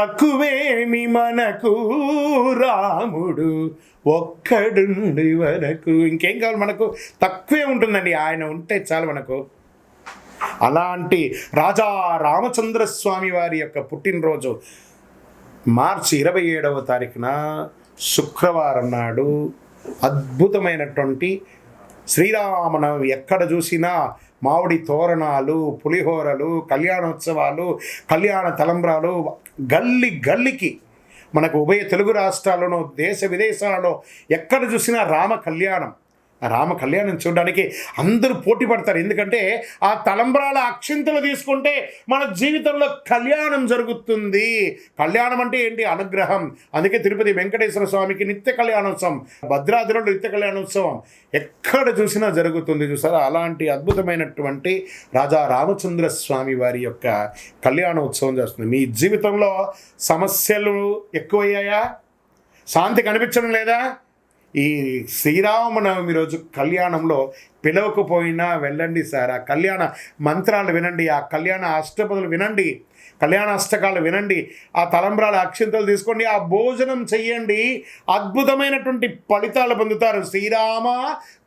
తక్కువేమి మనకు రాముడు ఒక్కడుండి వరకు. ఇంకేం కావాలి మనకు? తక్కువే ఉంటుందండి, ఆయన ఉంటే చాలు మనకు. అలాంటి రాజా రామచంద్రస్వామి వారి యొక్క పుట్టినరోజు మార్చి 27వ తారీఖున శుక్రవారం నాడు అద్భుతమైనటువంటి శ్రీరామనవమి. ఎక్కడ చూసినా మామిడి తోరణాలు, పులిహోరలు, కళ్యాణోత్సవాలు, కళ్యాణ తలంబ్రాలు గల్లి గల్లికి. మనకు ఉభయ తెలుగు రాష్ట్రాల్లోనూ దేశ విదేశాలలో ఎక్కడ చూసినా రామ కళ్యాణం. రామ కళ్యాణం చూడడానికి అందరూ పోటీ పడతారు. ఎందుకంటే ఆ తలంబ్రాల అక్షింతలు తీసుకుంటే మన జీవితంలో కళ్యాణం జరుగుతుంది. కళ్యాణం అంటే ఏంటి? అనుగ్రహం. అందుకే తిరుపతి వెంకటేశ్వర స్వామికి నిత్య కళ్యాణోత్సవం, భద్రాద్రిలో నిత్య కళ్యాణోత్సవం ఎక్కడ చూసినా జరుగుతుంది. చూసారా? అలాంటి అద్భుతమైనటువంటి రాజా రామచంద్ర స్వామి వారి యొక్క కళ్యాణోత్సవం చేస్తుంది. మీ జీవితంలో సమస్యలు ఎక్కువయ్యాయా? శాంతి కనిపించడం లేదా? ఈ శ్రీరామనవమి రోజు కళ్యాణంలో పిలవకపోయినా వెళ్ళండి సార్. ఆ కళ్యాణ మంత్రాలు వినండి, ఆ కళ్యాణ అష్టపదులు వినండి, కళ్యాణ అష్టకాలు వినండి, ఆ తలంబ్రాల అక్షింతలు తీసుకోండి, ఆ భోజనం చెయ్యండి. అద్భుతమైనటువంటి ఫలితాలు పొందుతారు. శ్రీరామ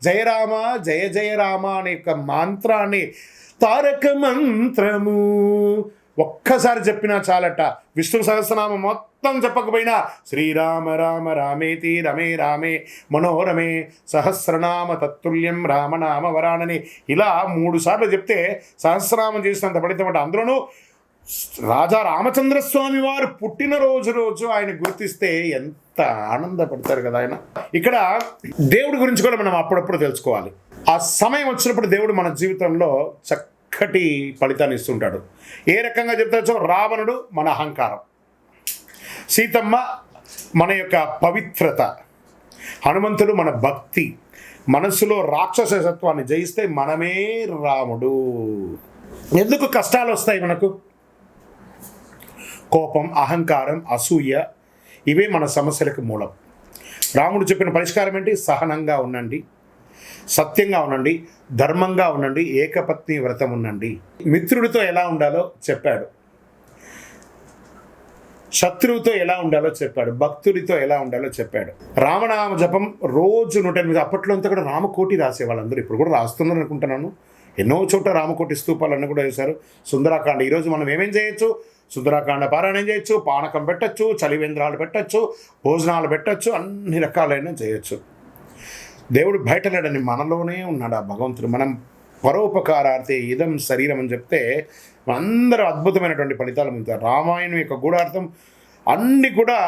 జయ రామ జయ జయ రామ అనే యొక్క మంత్రాన్ని, తారక మంత్రము ఒక్కసారి చెప్పినా చాలట. విష్ణు సహస్రనామం మొత్తం చెప్పకపోయినా శ్రీరామ రామ రామేతి రమే రామే మనోరమే సహస్రనామ తత్తుల్యం రామనామ వరానని ఇలా 3 సార్లు చెప్తే సహస్రనామం చేసినంత ఫలితం అంట. అందులోనూ రాజా రామచంద్రస్వామి వారు పుట్టినరోజు ఆయన గుర్తిస్తే ఎంత ఆనందపడతారు కదా ఆయన. ఇక్కడ దేవుడి గురించి కూడా మనం అప్పుడప్పుడు తెలుసుకోవాలి. ఆ సమయం వచ్చినప్పుడు దేవుడు మన జీవితంలో చక్కటి ఫలితాన్ని ఇస్తుంటాడు. ఏ రకంగా చెప్తాచో, రావణుడు మన అహంకారం, సీతమ్మ మన యొక్క పవిత్రత, హనుమంతుడు మన భక్తి, మనస్సులో రాక్షసత్వాన్ని జయిస్తే మనమే రాముడు. ఎందుకు కష్టాలు వస్తాయి మనకు? కోపం, అహంకారం, అసూయ, ఇవే మన సమస్యలకు మూలం. రాముడు చెప్పిన పరిష్కారం ఏంటి? సహనంగా ఉండండి, సత్యంగా ఉండండి, ధర్మంగా ఉండండి, ఏకపత్ని వ్రతం ఉండండి. మిత్రుడితో ఎలా ఉండాలో చెప్పాడు, శత్రువుతో ఎలా ఉండాలో చెప్పాడు, భక్తుడితో ఎలా ఉండాలో చెప్పాడు. రామనామ జపం రోజు 108. అప్పట్లో అంతా కూడా రామకోటి రాసేవాళ్ళందరూ, ఇప్పుడు కూడా రాస్తున్నారు అనుకుంటున్నాను. ఎన్నో చోట్ల రామకోటి స్తూపాలన్నీ కూడా వేశారు. సుందరాకాండ. ఈరోజు మనం ఏమేం చేయొచ్చు? సుందరాకాండ పారాయణం చేయొచ్చు, పానకం పెట్టచ్చు, చలివేంద్రాలు పెట్టచ్చు, భోజనాలు పెట్టచ్చు, అన్ని రకాలైన చేయొచ్చు. దేవుడు బయట లేడని, మనలోనే ఉన్నాడు ఆ భగవంతుడు. మనం పరోపకారార్థే ఇదం శరీరం అని చెప్తే అందరూ అద్భుతమైనటువంటి ఫలితాలు పొందుతారు. రామాయణం యొక్క గూఢార్థం అన్ని కూడా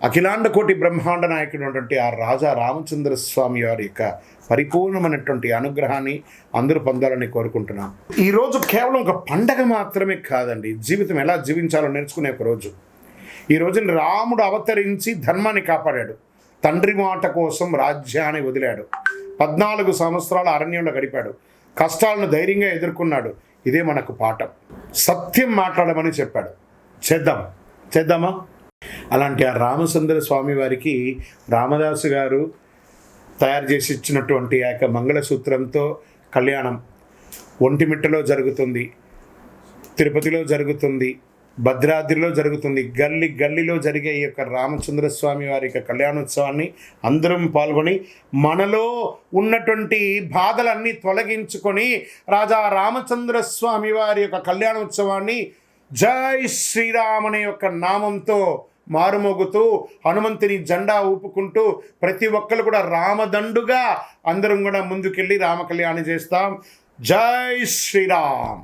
అఖిలాండ కోటి బ్రహ్మాండ నాయకుడు ఉన్నటువంటి ఆ రాజా రామచంద్ర స్వామి వారి యొక్క పరిపూర్ణమైనటువంటి అనుగ్రహాన్ని అందరూ పొందాలని కోరుకుంటున్నాం. ఈరోజు కేవలం ఒక పండగ మాత్రమే కాదండి, జీవితం ఎలా జీవించాలో నేర్చుకునే ఒక రోజు. ఈ రోజున రాముడు అవతరించి ధర్మాన్ని కాపాడాడు, తండ్రి మాట కోసం రాజ్యాన్ని వదిలాడు, 14 సంవత్సరాలు అరణ్యంలో గడిపాడు, కష్టాలను ధైర్యంగా ఎదుర్కొన్నాడు. ఇదే మనకు పాఠం. సత్యం మాట్లాడమని చెప్పాడు, చేద్దామా? అలాంటి ఆ రామచంద్ర స్వామి వారికి రామదాసు గారు తయారు చేసి ఇచ్చినటువంటి ఆ యొక్క మంగళసూత్రంతో కళ్యాణం ఒంటిమిట్టలో జరుగుతుంది, తిరుపతిలో జరుగుతుంది, భద్రాద్రిలో జరుగుతుంది. గల్లీ గల్లీలో జరిగే ఈ యొక్క రామచంద్ర స్వామి వారి యొక్క కళ్యాణోత్సవాన్ని అందరం పాల్గొని మనలో ఉన్నటువంటి బాధలన్నీ తొలగించుకొని రాజా రామచంద్ర స్వామి వారి యొక్క కళ్యాణోత్సవాన్ని జై శ్రీరామ్ అనే యొక్క నామంతో మారుమోగుతూ హనుమంతుని జెండా ఊపుకుంటూ ప్రతి ఒక్కరు కూడా రామదండుగా అందరం కూడా ముందుకెళ్ళి రామ కళ్యాణం చేస్తాం. జై శ్రీరామ్.